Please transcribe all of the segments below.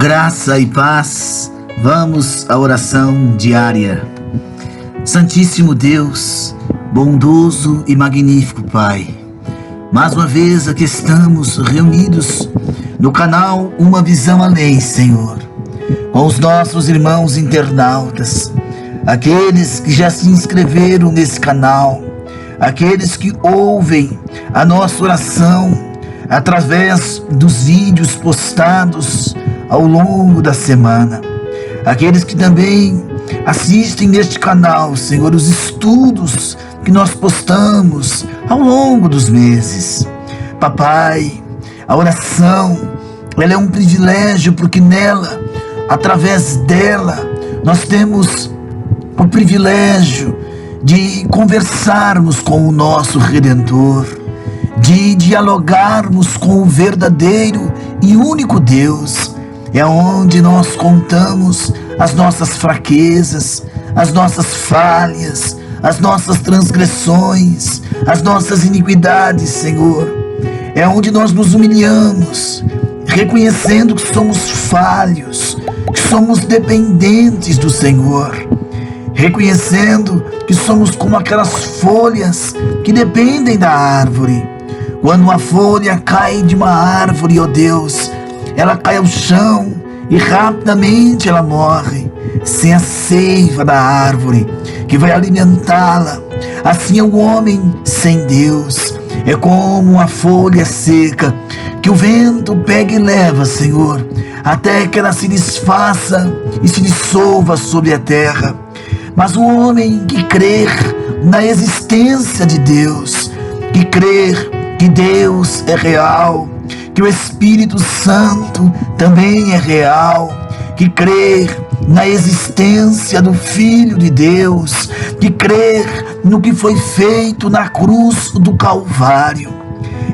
Graça e paz, vamos à oração diária. Santíssimo Deus, bondoso e magnífico Pai, mais uma vez aqui estamos reunidos no canal Uma Visão Além, Senhor, com os nossos irmãos internautas, aqueles que já se inscreveram nesse canal, aqueles que ouvem a nossa oração através dos vídeos postados ao longo da semana, aqueles que também assistem neste canal, Senhor, os estudos que nós postamos ao longo dos meses. Papai, a oração, ela é um privilégio, porque nela, através dela, nós temos o privilégio de conversarmos com o nosso Redentor, de dialogarmos com o verdadeiro e único Deus. É onde nós contamos as nossas fraquezas, as nossas falhas, as nossas transgressões, as nossas iniquidades, Senhor. É onde nós nos humilhamos, reconhecendo que somos falhos, que somos dependentes do Senhor, reconhecendo que somos como aquelas folhas que dependem da árvore. Quando uma folha cai de uma árvore, ó Deus, ela cai ao chão e rapidamente ela morre, sem a seiva da árvore que vai alimentá-la. Assim é o homem sem Deus, é como uma folha seca que o vento pega e leva, Senhor, até que ela se desfaça e se dissolva sobre a terra. Mas o homem que crer na existência de Deus, que crer que Deus é real, que o Espírito Santo também é real, que crer na existência do Filho de Deus, que crer no que foi feito na cruz do Calvário.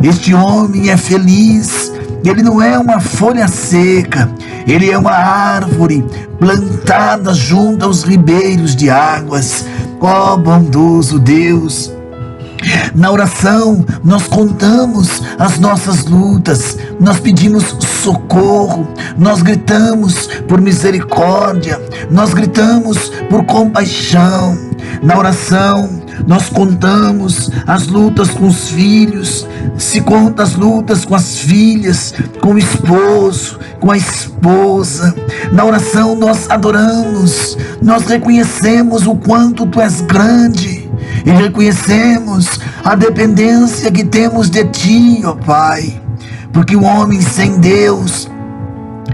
Este homem é feliz. Ele não é uma folha seca, ele é uma árvore plantada junto aos ribeiros de águas. Ó bondoso Deus! Na oração, nós contamos as nossas lutas, nós pedimos socorro, nós gritamos por misericórdia, nós gritamos por compaixão. Na oração, nós contamos as lutas com os filhos, se conta as lutas com as filhas, com o esposo, com a esposa. Na oração, nós adoramos, nós reconhecemos o quanto Tu és grande, e reconhecemos a dependência que temos de Ti, ó Pai, porque o homem sem Deus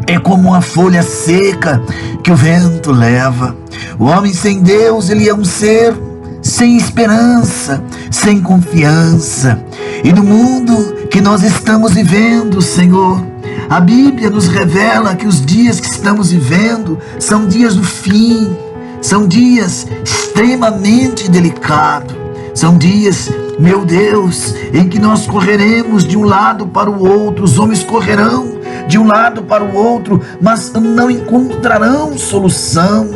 é como uma folha seca que o vento leva. O homem sem Deus, ele é um ser sem esperança, sem confiança. E no mundo que nós estamos vivendo, Senhor, a Bíblia nos revela que os dias que estamos vivendo são dias do fim. São dias extremamente delicados. São dias, meu Deus, em que nós correremos de um lado para o outro. Os homens correrão de um lado para o outro, mas não encontrarão solução.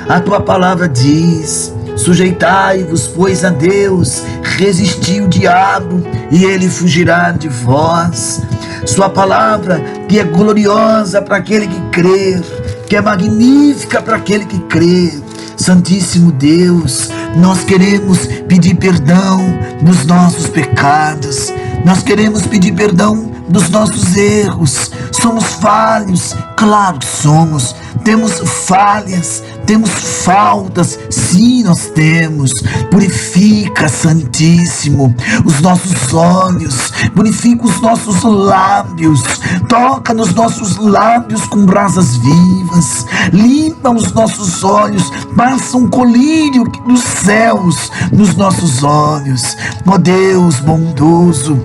A Tua palavra diz: sujeitai-vos, pois, a Deus, resisti o diabo, e ele fugirá de vós. Sua palavra, que é gloriosa para aquele que crer, que é magnífica para aquele que crê. Santíssimo Deus, nós queremos pedir perdão dos nossos pecados, nós queremos pedir perdão dos nossos erros. Somos falhos, claro que somos, temos falhas, temos faltas, sim, nós temos. Purifica, Santíssimo, os nossos olhos, purifica os nossos lábios, toca nos nossos lábios com brasas vivas, limpa os nossos olhos, passa um colírio dos céus nos nossos olhos. Ó Deus bondoso,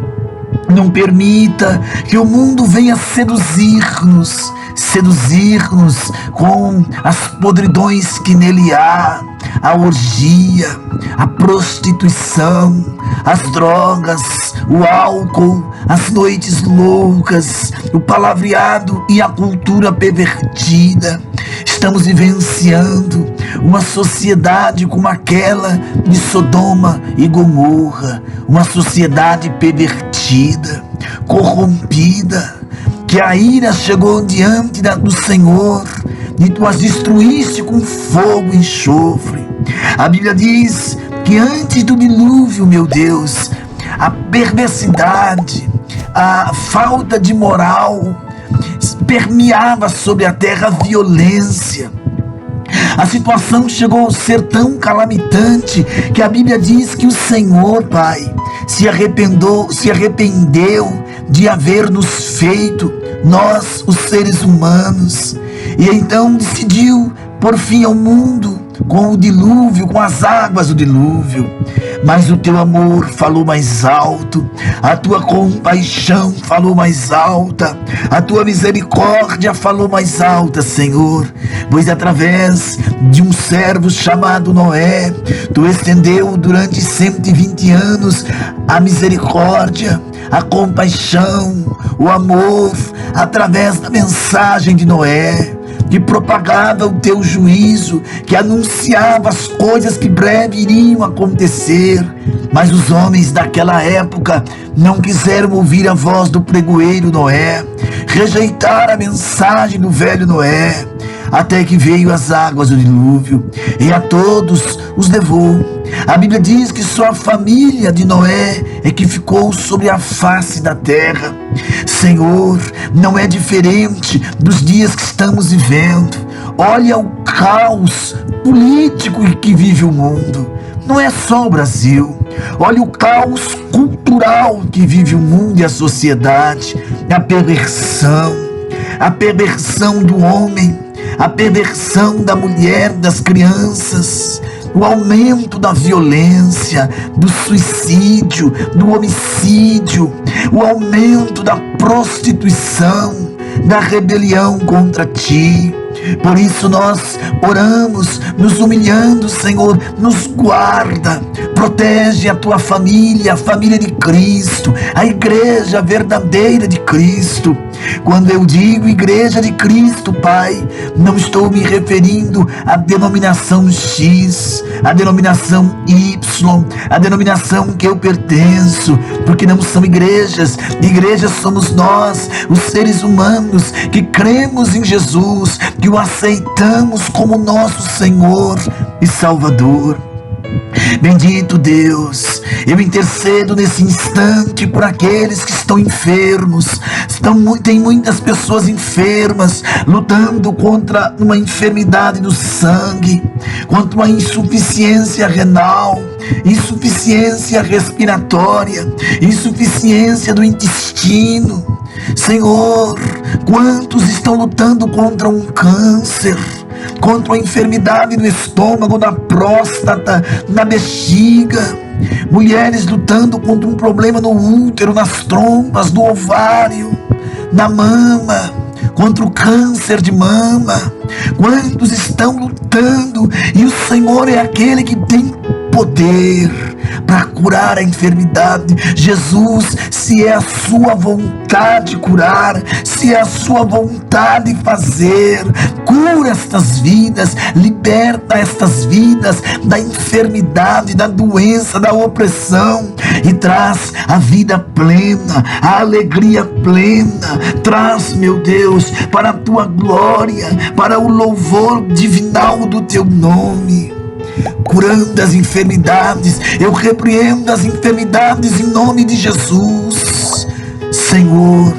não permita que o mundo venha seduzir-nos com as podridões que nele há, a orgia, a prostituição, as drogas, o álcool, as noites loucas, o palavreado e a cultura pervertida. Estamos vivenciando uma sociedade como aquela de Sodoma e Gomorra, uma sociedade pervertida, corrompida. que a ira chegou diante do Senhor e tu as destruíste com fogo e enxofre. A Bíblia diz que antes do dilúvio, meu Deus, a perversidade, a falta de moral permeava sobre a terra, a violência. A situação chegou a ser tão calamitante que a Bíblia diz que o Senhor, Pai, se arrependeu de haver nos feito, nós, os seres humanos, e então decidiu por fim ao mundo com o dilúvio, com as águas do dilúvio. Mas o teu amor falou mais alto, a tua compaixão falou mais alta, a tua misericórdia falou mais alta, Senhor, pois através de um servo chamado Noé, tu estendeu durante 120 anos a misericórdia, a compaixão, o amor, através da mensagem de Noé, que propagava o teu juízo, que anunciava as coisas que breve iriam acontecer. Mas os homens daquela época não quiseram ouvir a voz do pregoeiro Noé, rejeitaram a mensagem do velho Noé, até que veio as águas do dilúvio e a todos os levou. A Bíblia diz que só a família de Noé é que ficou sobre a face da terra. Senhor, não é diferente dos dias que estamos vivendo. Olha o caos político em que vive o mundo. Não é só o Brasil. Olha o caos cultural que vive o mundo e a sociedade. A perversão do homem, a perversão da mulher, das crianças, o aumento da violência, do suicídio, do homicídio, o aumento da prostituição, da rebelião contra ti. Por isso nós oramos, nos humilhando, Senhor, nos guarda, protege a tua família, a família de Cristo, a igreja verdadeira de Cristo. Quando eu digo igreja de Cristo, Pai, não estou me referindo à denominação X, à denominação Y, à denominação que eu pertenço, porque não são igrejas. Igrejas somos nós, os seres humanos que cremos em Jesus, que o aceitamos como nosso Senhor e Salvador. Bendito Deus, eu intercedo nesse instante por aqueles que estão enfermos. Tem muitas pessoas enfermas, lutando contra uma enfermidade do sangue, contra uma insuficiência renal, insuficiência respiratória, insuficiência do intestino. Senhor, quantos estão lutando contra um câncer, contra a enfermidade no estômago, na próstata, na bexiga, mulheres lutando contra um problema no útero, nas trompas, do ovário, na mama, contra o câncer de mama. Quantos estão lutando, e o Senhor é aquele que tem poder para curar a enfermidade. Jesus, se é a sua vontade curar, se é a sua vontade fazer, cura estas vidas, liberta estas vidas da enfermidade, da doença, da opressão, e traz a vida plena, a alegria plena. Traz, meu Deus, para a tua glória, para o louvor divinal do teu nome. Curando as enfermidades, eu repreendo as enfermidades em nome de Jesus. Senhor,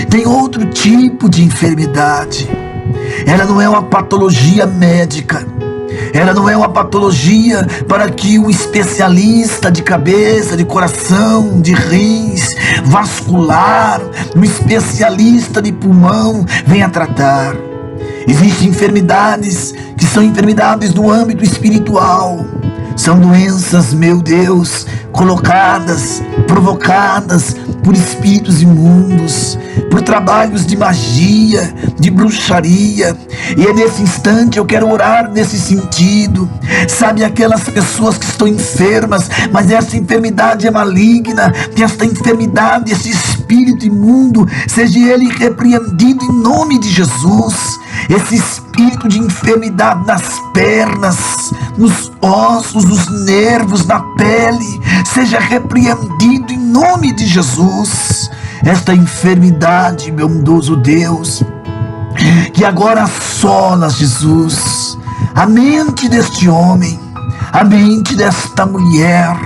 tem outro tipo de enfermidade. Ela não é uma patologia médica, ela não é uma patologia para que um especialista de cabeça, de coração, de rins, vascular, um especialista de pulmão venha tratar. Existem enfermidades que são enfermidades do âmbito espiritual. São doenças, meu Deus, colocadas, provocadas por espíritos imundos, por trabalhos de magia, de bruxaria. E é nesse instante eu quero orar nesse sentido. Sabe, aquelas pessoas que estão enfermas, mas essa enfermidade é maligna, que esta enfermidade, esse espírito imundo, seja ele repreendido em nome de Jesus. Esse espírito de enfermidade nas pernas, nos ossos, nos nervos, na pele, seja repreendido em nome de Jesus. esta enfermidade, meu bondoso Deus, que agora assola, Jesus, a mente deste homem, a mente desta mulher.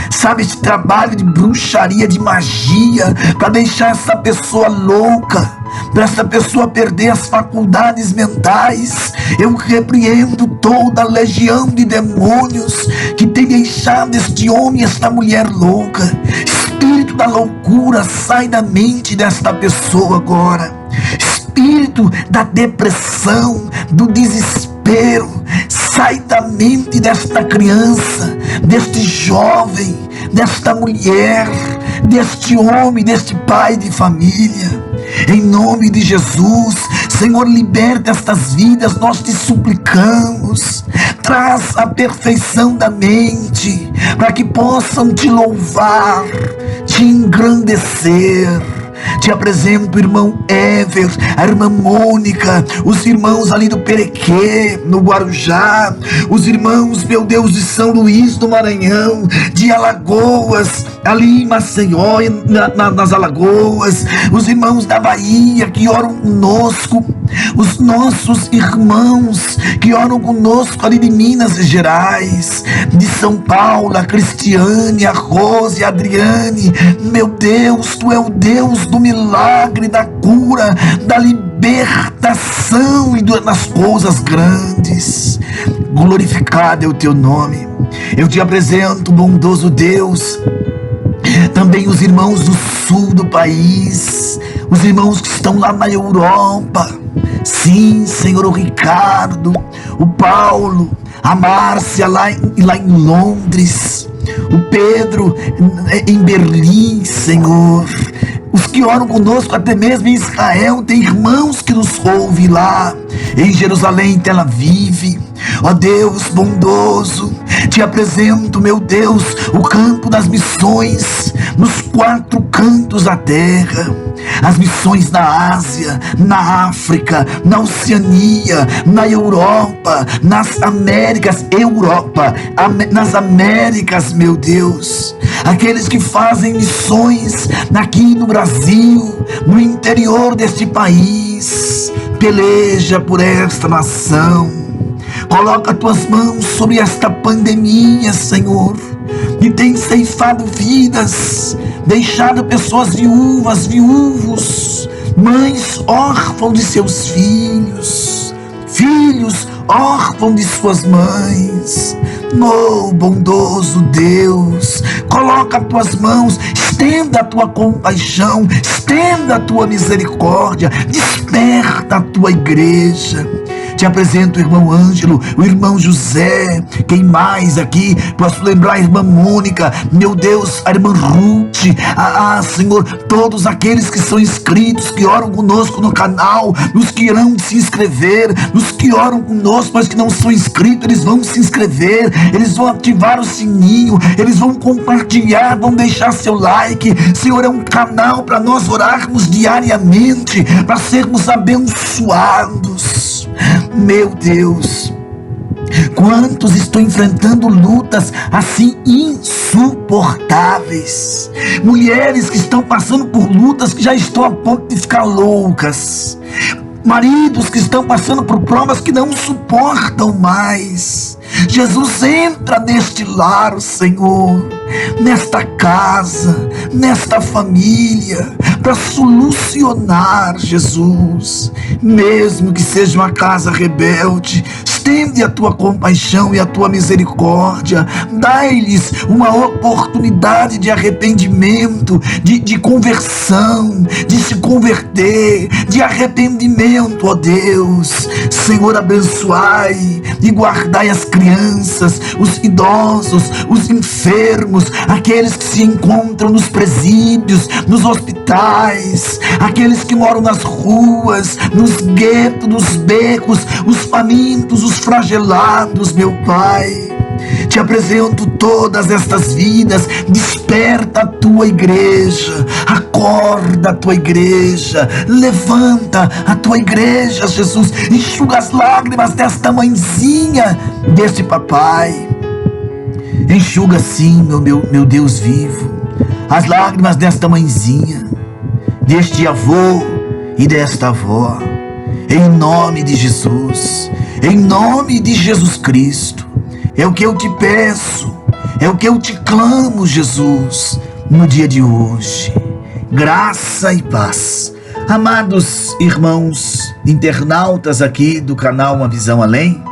Sabe, esse trabalho de bruxaria, de magia, para deixar essa pessoa louca, para essa pessoa perder as faculdades mentais. Eu repreendo toda a legião de demônios que tem deixado este homem, esta mulher louca. Espírito da loucura, sai da mente desta pessoa agora. Espírito da depressão, do desespero, sai da mente desta criança, deste jovem, desta mulher, deste homem, deste pai de família. Em nome de Jesus, Senhor, liberta estas vidas, nós te suplicamos. Traz a perfeição da mente, para que possam te louvar, te engrandecer. Te apresento o irmão Ever, a irmã Mônica, os irmãos ali do Perequê, no Guarujá, os irmãos, meu Deus, de São Luís do Maranhão, de Alagoas, ali em Maceió, nas Alagoas, os irmãos da Bahia que oram conosco, os nossos irmãos que oram conosco ali de Minas Gerais, de São Paulo, a Cristiane, a Rose, a Adriane. Meu Deus, tu é o Deus do milagre, da cura, da libertação e das coisas grandes. Glorificado é o teu nome. Eu te apresento, bondoso Deus, também os irmãos do sul do país, os irmãos que estão lá na Europa. Sim, Senhor, o Ricardo, o Paulo, a Márcia lá em Londres, o Pedro em Berlim, Senhor. Os que oram conosco até mesmo em Israel, tem irmãos que nos ouvem lá, em Jerusalém, em Tel Aviv. Ó Deus bondoso, te apresento, meu Deus, o campo das missões, nos 4 cantos da terra. As missões na Ásia, na África, na Oceania, na Europa, nas Américas, nas Américas, meu Deus. Aqueles que fazem missões aqui no Brasil, no interior deste país. Peleja por esta nação. Coloca tuas mãos sobre esta pandemia, Senhor, e tem ceifado vidas, deixado pessoas viúvas, viúvos, mães órfãos de seus filhos, filhos órfãos de suas mães. Oh, bondoso Deus, coloca tuas mãos, estenda a tua compaixão, estenda a tua misericórdia, desperta a tua igreja. Te apresento o irmão Ângelo, o irmão José, quem mais aqui? Posso lembrar a irmã Mônica, meu Deus, a irmã Ruth, Senhor, todos aqueles que são inscritos, que oram conosco no canal, os que irão se inscrever, os que oram conosco, mas que não são inscritos, eles vão se inscrever, eles vão ativar o sininho, eles vão compartilhar, vão deixar seu like. Senhor, é um canal para nós orarmos diariamente, para sermos abençoados. Meu Deus, quantos estão enfrentando lutas assim insuportáveis, mulheres que estão passando por lutas que já estão a ponto de ficar loucas, maridos que estão passando por provas que não suportam mais. Jesus, entra neste lar, Senhor, nesta casa, nesta família, para solucionar, Jesus, mesmo que seja uma casa rebelde. Estende a tua compaixão e a tua misericórdia, dai-lhes uma oportunidade de arrependimento, de conversão, de se converter, de arrependimento, ó Deus. Senhor, abençoai e guardai as crianças, os idosos, os enfermos, aqueles que se encontram nos presídios, nos hospitais, aqueles que moram nas ruas, nos guetos, nos becos, os famintos, os flagelados, meu Pai. Te apresento todas estas vidas. Desperta a tua igreja, acorda a tua igreja, levanta a tua igreja, Jesus. Enxuga as lágrimas desta mãezinha, deste papai. Enxuga sim, meu Deus vivo, as lágrimas desta mãezinha. deste avô e desta avó. Em nome de Jesus, em nome de Jesus Cristo, é o que eu te peço, é o que eu te clamo, Jesus, no dia de hoje. Graça e paz. Amados irmãos internautas aqui do canal Uma Visão Além,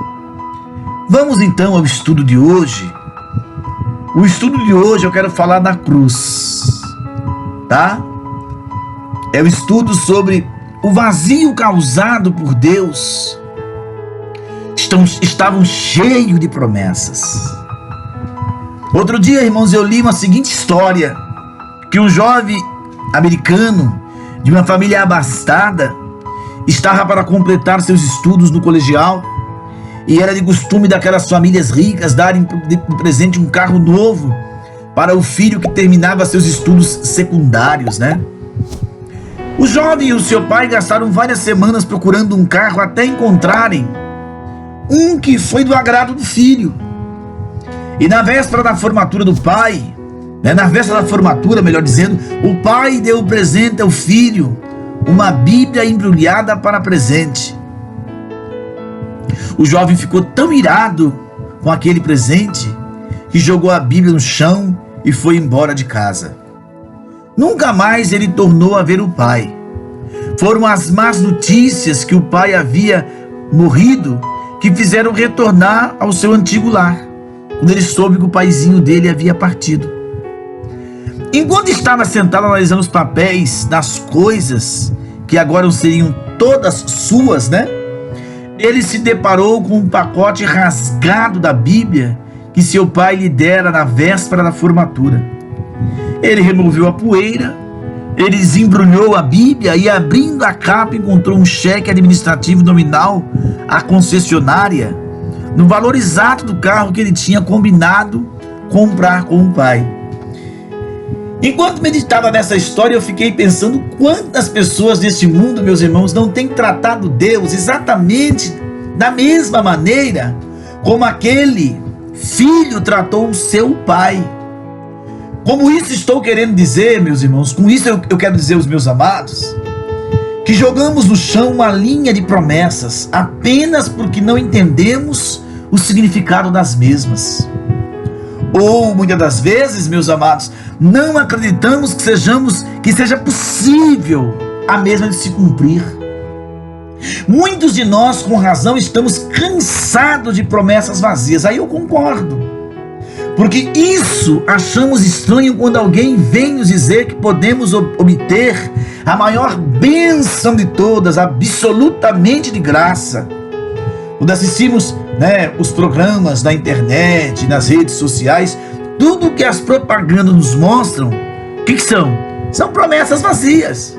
vamos então ao estudo de hoje. O estudo de hoje eu quero falar da cruz, tá? É o estudo sobre o vazio causado por Deus. Estavam cheios de promessas. Outro dia, irmãos, eu li uma seguinte história, que um jovem americano de uma família abastada estava para completar seus estudos no colegial, e era de costume daquelas famílias ricas darem de presente um carro novo para o filho que terminava seus estudos secundários, né? O jovem e o seu pai gastaram várias semanas procurando um carro até encontrarem um que foi do agrado do filho. E na véspera da formatura do pai, na véspera da formatura, melhor dizendo, o pai deu presente ao filho uma Bíblia embrulhada para presente. O jovem ficou tão irado com aquele presente que jogou a Bíblia no chão e foi embora de casa. Nunca mais ele tornou a ver o pai. Foram as más notícias que o pai havia morrido que fizeram retornar ao seu antigo lar, quando ele soube que o paizinho dele havia partido. Enquanto estava sentado analisando os papéis das coisas que agora seriam todas suas, ele se deparou com um pacote rasgado da Bíblia que seu pai lhe dera na véspera da formatura. Ele removeu a poeira, ele desembrulhou a Bíblia e, abrindo a capa, encontrou um cheque administrativo nominal à concessionária no valor exato do carro que ele tinha combinado comprar com o pai. Enquanto meditava nessa história, eu fiquei pensando quantas pessoas deste mundo, meus irmãos, não têm tratado Deus exatamente da mesma maneira como aquele filho tratou o seu pai. Como isso estou querendo dizer, meus irmãos, com isso eu quero dizer aos meus amados, que jogamos no chão uma linha de promessas apenas porque não entendemos o significado das mesmas. Ou, muitas das vezes, meus amados, não acreditamos que seja possível a mesma de se cumprir. Muitos de nós, com razão, estamos cansados de promessas vazias. Aí eu concordo. Porque isso achamos estranho quando alguém vem nos dizer que podemos obter a maior bênção de todas, absolutamente de graça. Quando assistimos os programas na internet, nas redes sociais, tudo que as propagandas nos mostram, o que são? São promessas vazias.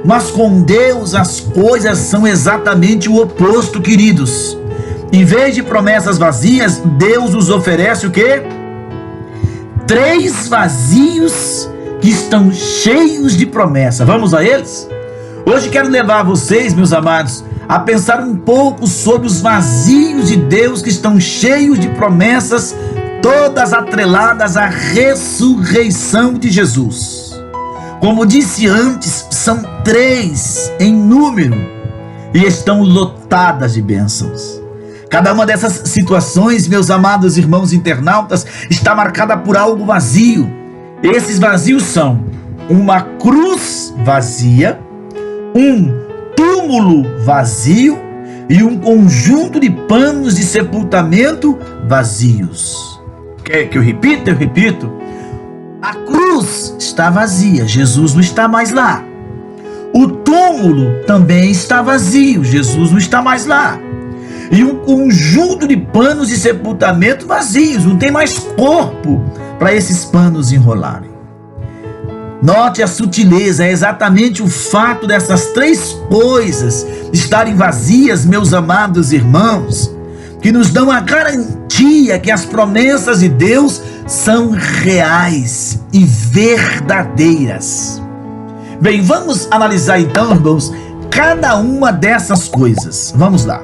Mas com Deus as coisas são exatamente o oposto, queridos. Em vez de promessas vazias, Deus nos oferece o quê? 3 vazios que estão cheios de promessa. Vamos a eles? Hoje quero levar vocês, meus amados, a pensar um pouco sobre os vazios de Deus que estão cheios de promessas, todas atreladas à ressurreição de Jesus. Como disse antes, são 3 em número e estão lotadas de bênçãos. Cada uma dessas situações, meus amados irmãos internautas, está marcada por algo vazio. Esses vazios são uma cruz vazia, um túmulo vazio e um conjunto de panos de sepultamento vazios. Quer que eu repita? Eu repito. A cruz está vazia, Jesus não está mais lá. O túmulo também está vazio, Jesus não está mais lá. E um conjunto de panos de sepultamento vazios, não tem mais corpo para esses panos enrolarem. Note a sutileza, é exatamente o fato dessas 3 coisas estarem vazias, meus amados irmãos, que nos dão a garantia que as promessas de Deus são reais e verdadeiras. Bem, vamos analisar então, irmãos, cada uma dessas coisas. Vamos lá.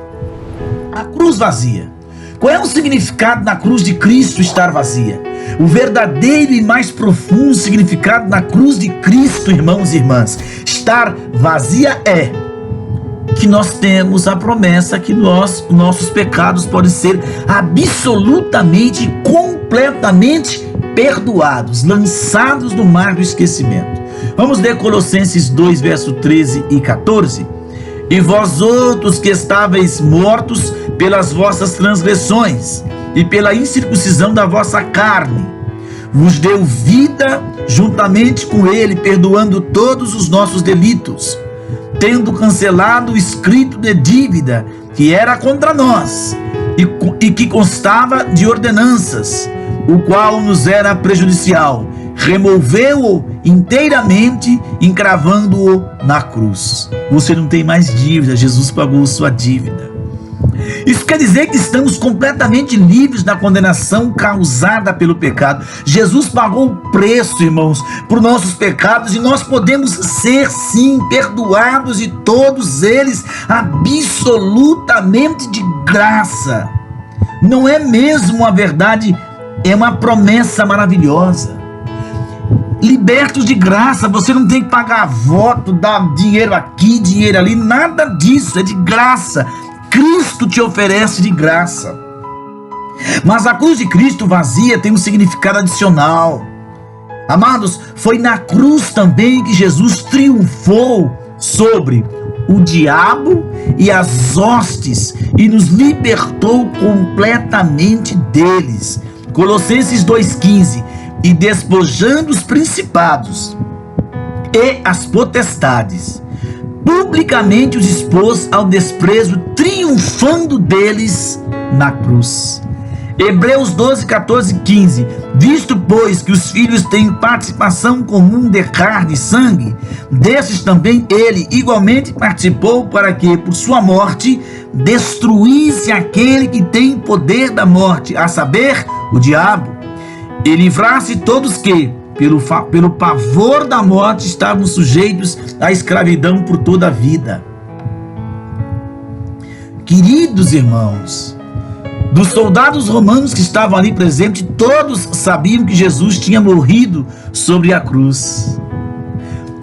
A cruz vazia. Qual é o significado da cruz de Cristo estar vazia? O verdadeiro e mais profundo significado na cruz de Cristo, irmãos e irmãs, estar vazia é que nós temos a promessa que nossos pecados podem ser absolutamente, completamente perdoados, lançados no mar do esquecimento. Vamos ler Colossenses 2, verso 13 e 14. E vós outros que estáveis mortos pelas vossas transgressões e pela incircuncisão da vossa carne, vos deu vida juntamente com ele, perdoando todos os nossos delitos, tendo cancelado o escrito de dívida que era contra nós e que constava de ordenanças, o qual nos era prejudicial, removeu-o inteiramente, encravando-o na cruz. Você não tem mais dívida, Jesus pagou sua dívida. Isso quer dizer que estamos completamente livres da condenação causada pelo pecado. Jesus pagou o preço, irmãos, por nossos pecados, e nós podemos ser, sim, perdoados de todos eles, absolutamente de graça. Não é mesmo uma verdade? É uma promessa maravilhosa. Libertos de graça, você não tem que pagar voto, dar dinheiro aqui, dinheiro ali, nada disso, é de graça. Cristo te oferece de graça. Mas a cruz de Cristo vazia tem um significado adicional. Amados, foi na cruz também que Jesus triunfou sobre o diabo e as hostes e nos libertou completamente deles. Colossenses 2,15. E despojando os principados e as potestades, publicamente os expôs ao desprezo, triunfando deles na cruz. Hebreus 12, 14 e 15. Visto, pois, que os filhos têm participação comum de carne e sangue, desses também ele igualmente participou, para que, por sua morte, destruísse aquele que tem poder da morte, a saber, o diabo, e livrasse todos que, pelo pavor da morte, estavam sujeitos à escravidão por toda a vida. Queridos irmãos, dos soldados romanos que estavam ali presentes, todos sabiam que Jesus tinha morrido sobre a cruz.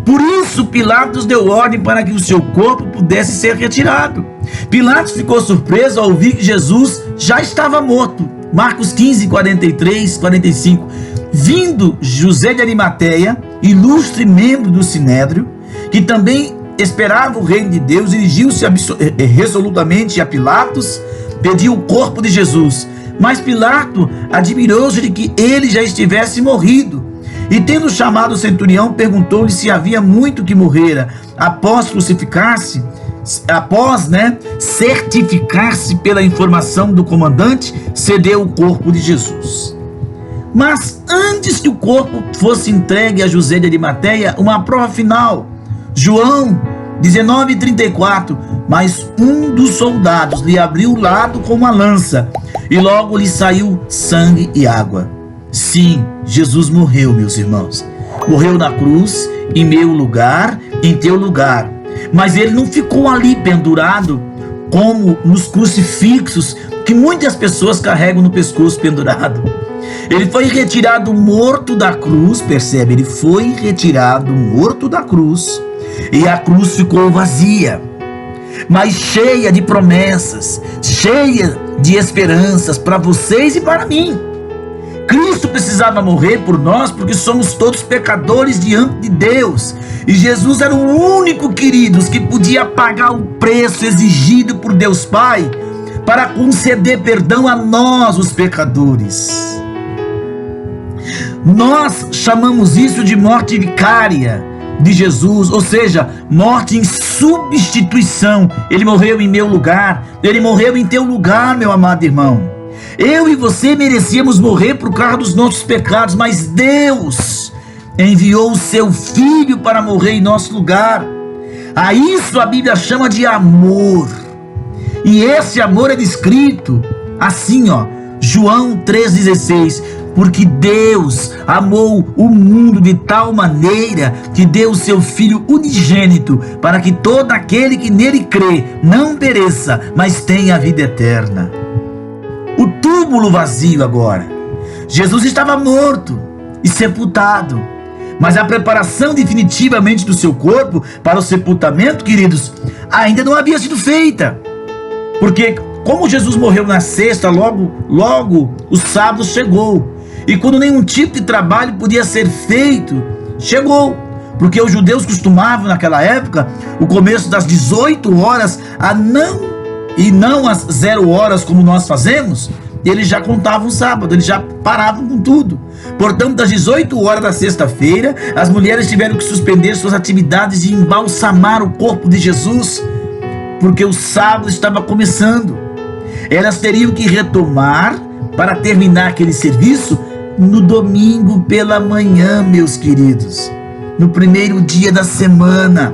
Por isso Pilatos deu ordem para que o seu corpo pudesse ser retirado. Pilatos ficou surpreso ao ouvir que Jesus já estava morto. Marcos 15, 43, 45. Vindo José de Arimateia, ilustre membro do Sinédrio, que também esperava o reino de Deus, dirigiu-se resolutamente a Pilatos, pediu o corpo de Jesus. Mas Pilato admirou-se de que ele já estivesse morrido, e tendo chamado o centurião, perguntou-lhe se havia muito que morrera. Após certificar-se pela informação do comandante, cedeu o corpo de Jesus. Mas antes que o corpo fosse entregue a José de Arimateia, uma prova final. João 19:34. Mas um dos soldados lhe abriu o lado com uma lança, e logo lhe saiu sangue e água. Sim, Jesus morreu, meus irmãos. Morreu na cruz, em meu lugar, em teu lugar. Mas ele não ficou ali pendurado como nos crucifixos que muitas pessoas carregam no pescoço pendurado. Ele foi retirado morto da cruz, percebe? Ele foi retirado morto da cruz, e a cruz ficou vazia, mas cheia de promessas, cheia de esperanças para vocês e para mim. Cristo precisava morrer por nós porque somos todos pecadores diante de Deus, e Jesus era o único, queridos, que podia pagar o preço exigido por Deus Pai para conceder perdão a nós, os pecadores. Nós chamamos isso de morte vicária de Jesus, ou seja, morte em substituição. Ele morreu em meu lugar, ele morreu em teu lugar, meu amado irmão. Eu e você merecíamos morrer por causa dos nossos pecados, mas Deus enviou o seu Filho para morrer em nosso lugar. A isso a Bíblia chama de amor. E esse amor é descrito assim, João 3,16. Porque Deus amou o mundo de tal maneira que deu o seu Filho unigênito, para que todo aquele que nele crê não pereça, mas tenha a vida eterna. O túmulo vazio agora. Jesus estava morto e sepultado, mas a preparação definitivamente do seu corpo para o sepultamento, queridos, ainda não havia sido feita. Porque como Jesus morreu na sexta, logo o sábado chegou. E quando nenhum tipo de trabalho podia ser feito, chegou. Porque os judeus costumavam naquela época, o começo das 18 horas e não às 0 horas como nós fazemos, eles já contavam o sábado, eles já paravam com tudo. Portanto, das 18 horas da sexta-feira, as mulheres tiveram que suspender suas atividades de embalsamar o corpo de Jesus, porque o sábado estava começando. Elas teriam que retomar para terminar aquele serviço no domingo pela manhã, meus queridos, no primeiro dia da semana.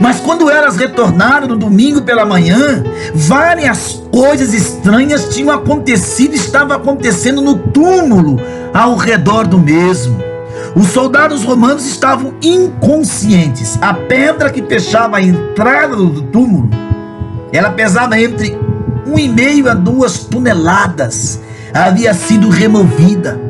Mas quando elas retornaram no domingo pela manhã, várias coisas estranhas tinham acontecido, estava acontecendo no túmulo ao redor do mesmo. Os soldados romanos estavam inconscientes. A pedra que fechava a entrada do túmulo, ela pesava entre 1,5 a 2 toneladas. Havia sido removida.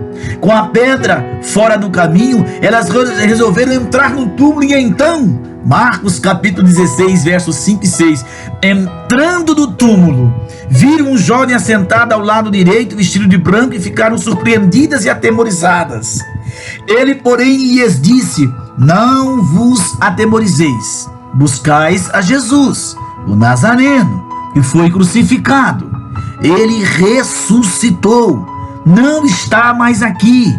Com a pedra fora do caminho, elas resolveram entrar no túmulo e então, Marcos capítulo 16, versos 5 e 6, entrando do túmulo, viram um jovem assentado ao lado direito, vestido de branco, e ficaram surpreendidas e atemorizadas. Ele, porém, lhes disse: não vos atemorizeis, buscais a Jesus, o Nazareno, que foi crucificado. Ele ressuscitou, não está mais aqui.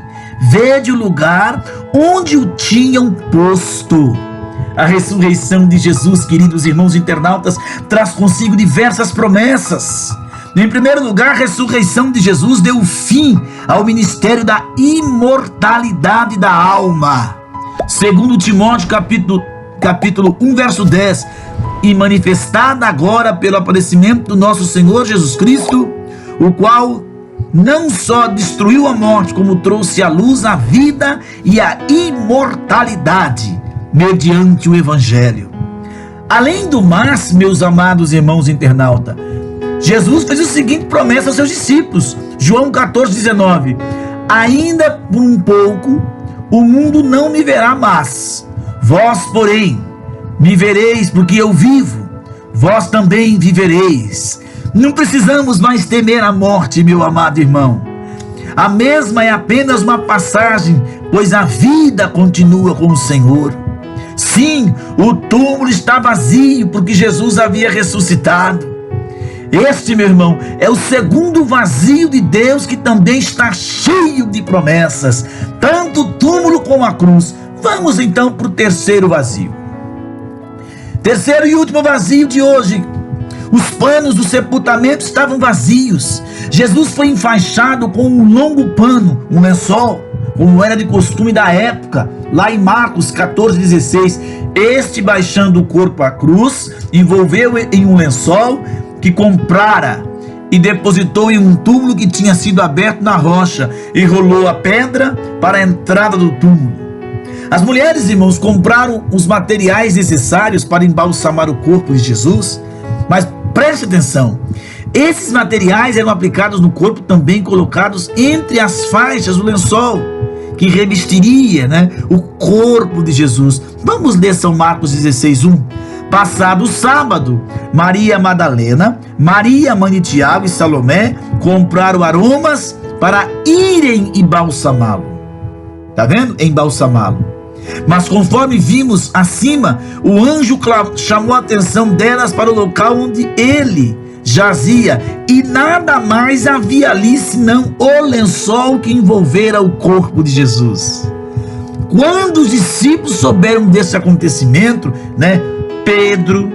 Vede o lugar onde o tinham posto. A ressurreição de Jesus, queridos irmãos internautas, traz consigo diversas promessas. Em primeiro lugar, a ressurreição de Jesus deu fim ao ministério da imortalidade da alma. Segundo Timóteo capítulo 1, verso 10, e manifestada agora pelo aparecimento do nosso Senhor Jesus Cristo, o qual não só destruiu a morte, como trouxe à luz a vida e a imortalidade, mediante o Evangelho. Além do mais, meus amados irmãos internautas, Jesus fez a seguinte promessa aos seus discípulos, João 14,19: ainda por um pouco o mundo não me verá mais, vós, porém, me vereis, porque eu vivo, vós também vivereis. Não precisamos mais temer a morte, meu amado irmão. A mesma é apenas uma passagem, pois a vida continua com o Senhor. Sim, o túmulo está vazio, porque Jesus havia ressuscitado. Este, meu irmão, é o segundo vazio de Deus, que também está cheio de promessas, tanto o túmulo como a cruz. Vamos então para o terceiro vazio. Terceiro e último vazio de hoje. Os panos do sepultamento estavam vazios. Jesus foi enfaixado com um longo pano, um lençol, como era de costume da época, lá em Marcos 14,16. Este, baixando o corpo à cruz, envolveu em um lençol que comprara e depositou em um túmulo que tinha sido aberto na rocha, e rolou a pedra para a entrada do túmulo. As mulheres, irmãos, compraram os materiais necessários para embalsamar o corpo de Jesus, mas preste atenção, esses materiais eram aplicados no corpo, também colocados entre as faixas do lençol que revestiria, o corpo de Jesus. Vamos ler São Marcos 16:1. Passado o sábado, Maria Madalena, Maria, mãe de Tiago e Salomé compraram aromas para irem embalsamá-lo. Tá vendo? Embalsamá-lo. Mas conforme vimos acima, o anjo chamou a atenção delas para o local onde ele jazia, e nada mais havia ali senão o lençol que envolvera o corpo de Jesus. Quando os discípulos souberam desse acontecimento, Pedro,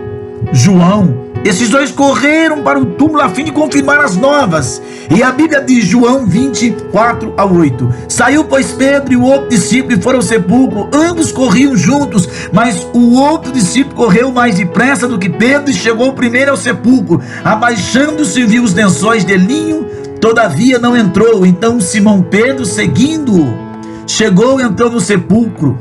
João, esses dois correram para o túmulo a fim de confirmar as novas. E a Bíblia diz, João 24:8: saiu, pois, Pedro e o outro discípulo e foram ao sepulcro. Ambos corriam juntos, mas o outro discípulo correu mais depressa do que Pedro e chegou primeiro ao sepulcro. Abaixando-se, viu os lençóis de linho, todavia não entrou. Então Simão Pedro, seguindo-o, chegou e entrou no sepulcro.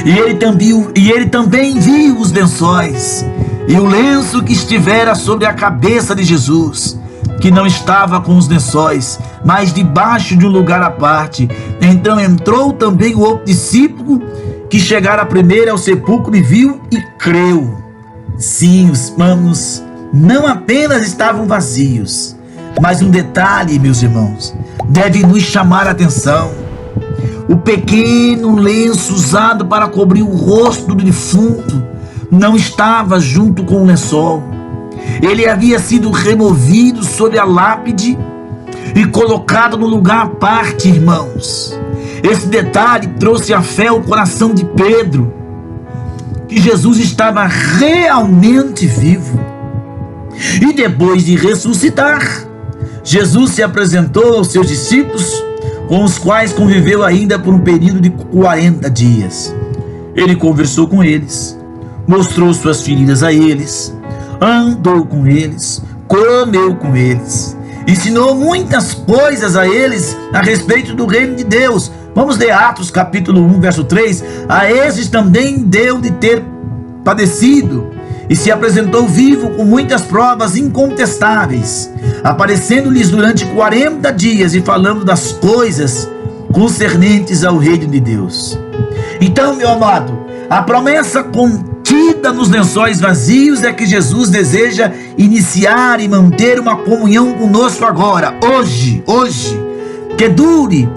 E ele também viu os lençóis e o lenço que estivera sobre a cabeça de Jesus. que não estava com os lençóis, mas debaixo de um lugar à parte. Então entrou também o outro discípulo, que chegara primeiro ao sepulcro e viu e creu. Sim, os panos não apenas estavam vazios, mas um detalhe, meus irmãos, deve nos chamar a atenção. O pequeno lenço usado para cobrir o rosto do defunto não estava junto com o lençol. Ele havia sido removido sobre a lápide e colocado no lugar à parte, irmãos. Esse detalhe trouxe a fé ao coração de Pedro, que Jesus estava realmente vivo. E depois de ressuscitar, Jesus se apresentou aos seus discípulos, com os quais conviveu ainda por um período de 40 dias. Ele conversou com eles, mostrou suas feridas a eles, andou com eles, comeu com eles, ensinou muitas coisas a eles a respeito do reino de Deus. Vamos ler Atos capítulo 1, verso 3. A esses também deu de ter padecido e se apresentou vivo com muitas provas incontestáveis, aparecendo-lhes durante 40 dias e falando das coisas concernentes ao reino de Deus. Então, meu amado, a promessa contida nos lençóis vazios é que Jesus deseja iniciar e manter uma comunhão conosco agora, hoje, que dure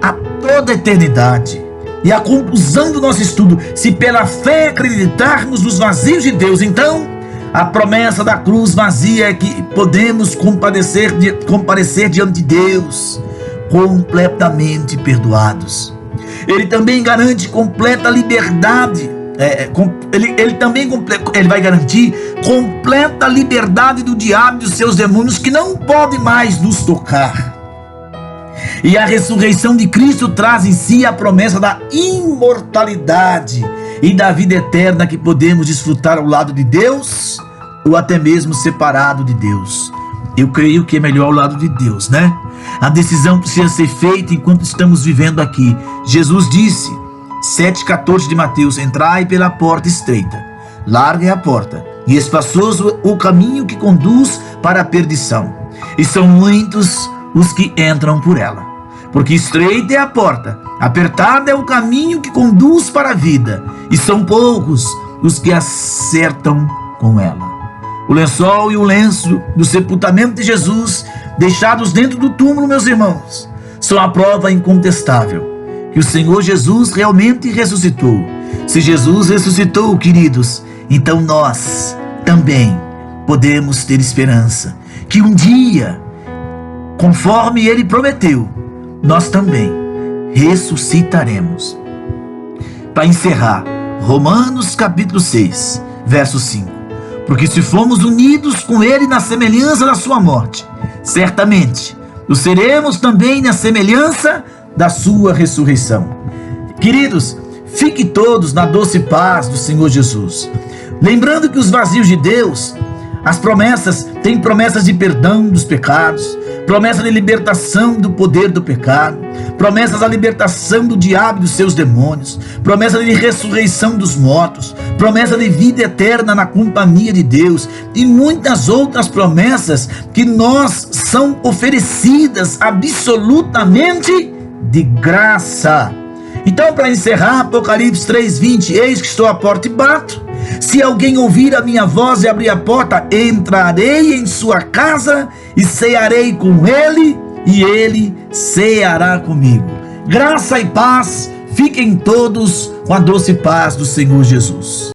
a toda a eternidade. E a conclusão do nosso estudo: se pela fé acreditarmos nos vazios de Deus, então a promessa da cruz vazia é que podemos comparecer diante de Deus completamente perdoados. Ele também garante completa liberdade. Ele vai garantir completa liberdade do diabo e dos seus demônios, que não podem mais nos tocar. E a ressurreição de Cristo traz em si a promessa da imortalidade e da vida eterna, que podemos desfrutar ao lado de Deus ou até mesmo separado de Deus. Eu creio que é melhor ao lado de Deus, né? A decisão precisa ser feita enquanto estamos vivendo aqui. Jesus disse, 7,14 de Mateus: entrai pela porta estreita, larga é a porta, e espaçoso o caminho que conduz para a perdição, e são muitos os que entram por ela. Porque estreita é a porta, apertado é o caminho que conduz para a vida, e são poucos os que acertam com ela. O lençol e o lenço do sepultamento de Jesus, deixados dentro do túmulo, meus irmãos, são a prova incontestável que o Senhor Jesus realmente ressuscitou. Se Jesus ressuscitou, queridos, então nós também podemos ter esperança que um dia, conforme Ele prometeu, nós também ressuscitaremos. Para encerrar, Romanos capítulo 6, verso 5. Porque se formos unidos com Ele na semelhança da sua morte, certamente o seremos também na semelhança da sua ressurreição. Queridos, fiquem todos na doce paz do Senhor Jesus. Lembrando que os vazios de Deus, as promessas, têm promessas de perdão dos pecados, promessa de libertação do poder do pecado, promessas da libertação do diabo e dos seus demônios, promessa de ressurreição dos mortos, promessa de vida eterna na companhia de Deus e muitas outras promessas que nós são oferecidas absolutamente de graça. Então, para encerrar, Apocalipse 3:20, eis que estou à porta e bato. Se alguém ouvir a minha voz e abrir a porta, entrarei em sua casa e cearei com ele, e ele ceará comigo. Graça e paz, fiquem todos com a doce paz do Senhor Jesus.